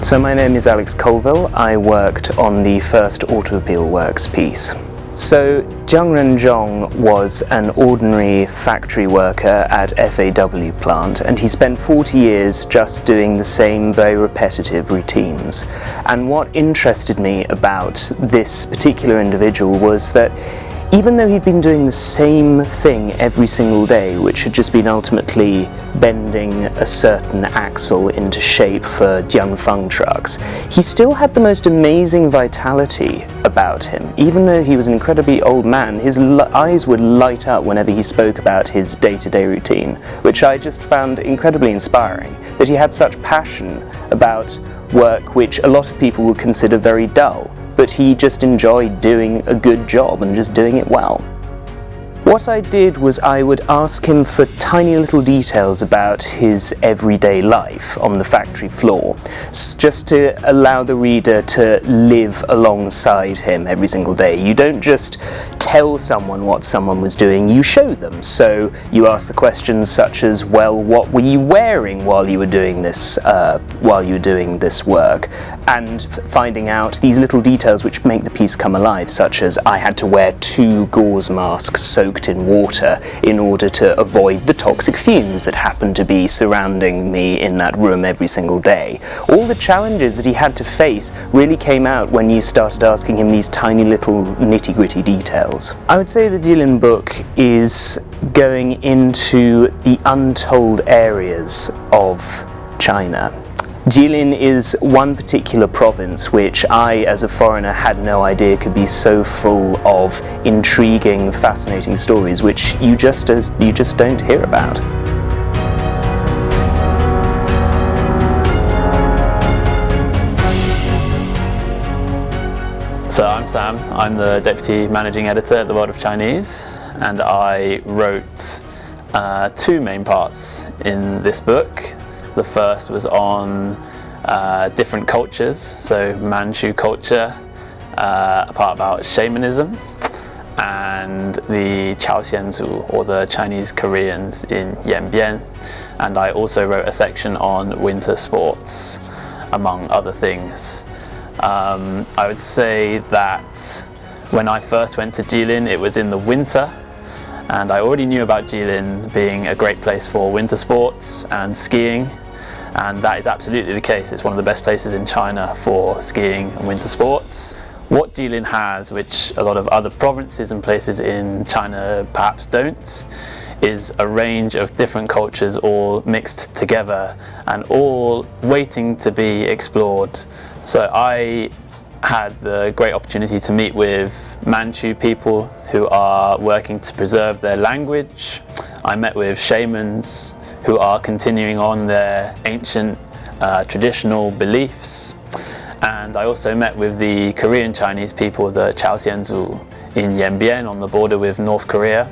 So my name is Alex Colville. I worked on the first Automobile Works piece. So Jiang Renzhong was an ordinary factory worker at FAW plant, and he spent 40 years just doing the same very repetitive routines. And what interested me about this particular individual was that even though he'd been doing the same thing every single day, which had just been ultimately bending a certain axle into shape for Jianfeng trucks, he still had the most amazing vitality about him. Even though he was an incredibly old man, his eyes would light up whenever he spoke about his day-to-day routine, which I just found incredibly inspiring, that he had such passion about work which a lot of people would consider very dull, but he just enjoyed doing a good job and just doing it well. What I did was I would ask him for tiny little details about his everyday life on the factory floor, just to allow the reader to live alongside him every single day. You don't just tell someone what someone was doing, you show them. So you ask the questions such as, well, what were you wearing while you were doing this work? And finding out these little details which make the piece come alive, such as I had to wear 2 gauze masks soaked in water in order to avoid the toxic fumes that happened to be surrounding me in that room every single day. All the challenges that he had to face really came out when you started asking him these tiny little nitty-gritty details. I would say the Jilin book is going into the untold areas of China. Jilin is one particular province which I, as a foreigner, had no idea could be so full of intriguing, fascinating stories which you just don't hear about. So I'm Sam, I'm the Deputy Managing Editor at The World of Chinese, and I wrote 2 main parts in this book. The first was on different cultures, so Manchu culture, a part about shamanism, and the Chaoxianzu, or the Chinese Koreans in Yanbian. And I also wrote a section on winter sports, among other things. I would say that when I first went to Jilin, it was in the winter, and I already knew about Jilin being a great place for winter sports and skiing, and that is absolutely the case. It's one of the best places in China for skiing and winter sports. What Jilin has, which a lot of other provinces and places in China perhaps don't, is a range of different cultures all mixed together and all waiting to be explored. So I had the great opportunity to meet with Manchu people who are working to preserve their language. I met with shamans who are continuing on their ancient traditional beliefs. And I also met with the Korean Chinese people, the Chaoxianzu in Yanbian on the border with North Korea,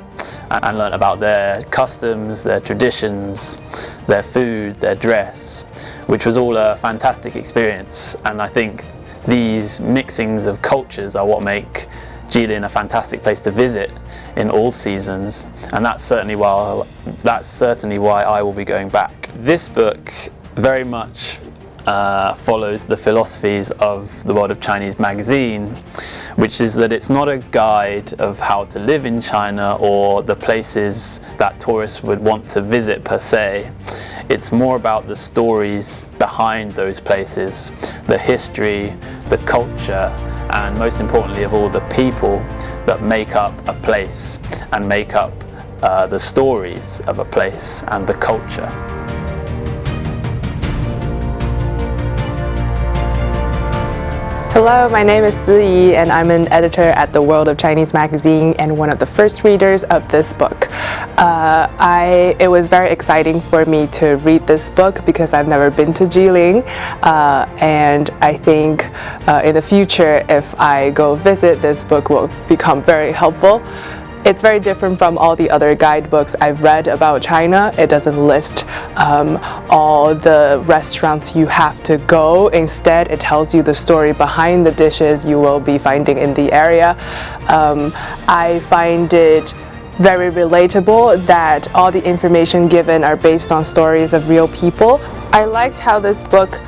and learned about their customs, their traditions, their food, their dress, which was all a fantastic experience. And I think these mixings of cultures are what make Jilin a fantastic place to visit in all seasons, and that's certainly why I will be going back. This book very much follows the philosophies of The World of Chinese magazine, which is that it's not a guide of how to live in China or the places that tourists would want to visit per se. It's more about the stories behind those places, the history, the culture, and most importantly of all, the people that make up a place and make up the stories of a place and the culture. Hello, my name is Ziyi, and I'm an editor at The World of Chinese magazine and one of the first readers of this book. It was very exciting for me to read this book because I've never been to Jilin, and I think in the future, if I go visit, this book will become very helpful. It's very different from all the other guidebooks I've read about China. It doesn't list all the restaurants you have to go. Instead, it tells you the story behind the dishes you will be finding in the area. I find it very relatable that all the information given are based on stories of real people. I liked how this book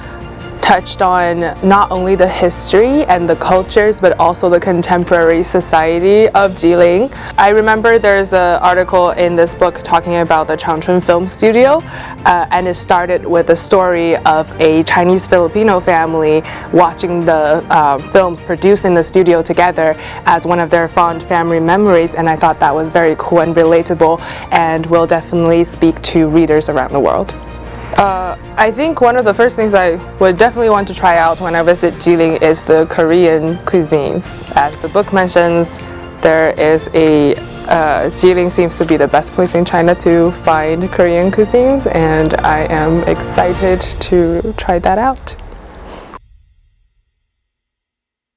touched on not only the history and the cultures, but also the contemporary society of Jilin. I remember there's an article in this book talking about the Changchun Film Studio, and it started with the story of a Chinese-Filipino family watching the films produced in the studio together as one of their fond family memories, and I thought that was very cool and relatable, and will definitely speak to readers around the world. I think one of the first things I would definitely want to try out when I visit Jilin is the Korean cuisines. As the book mentions, there is a Jilin seems to be the best place in China to find Korean cuisines, and I am excited to try that out.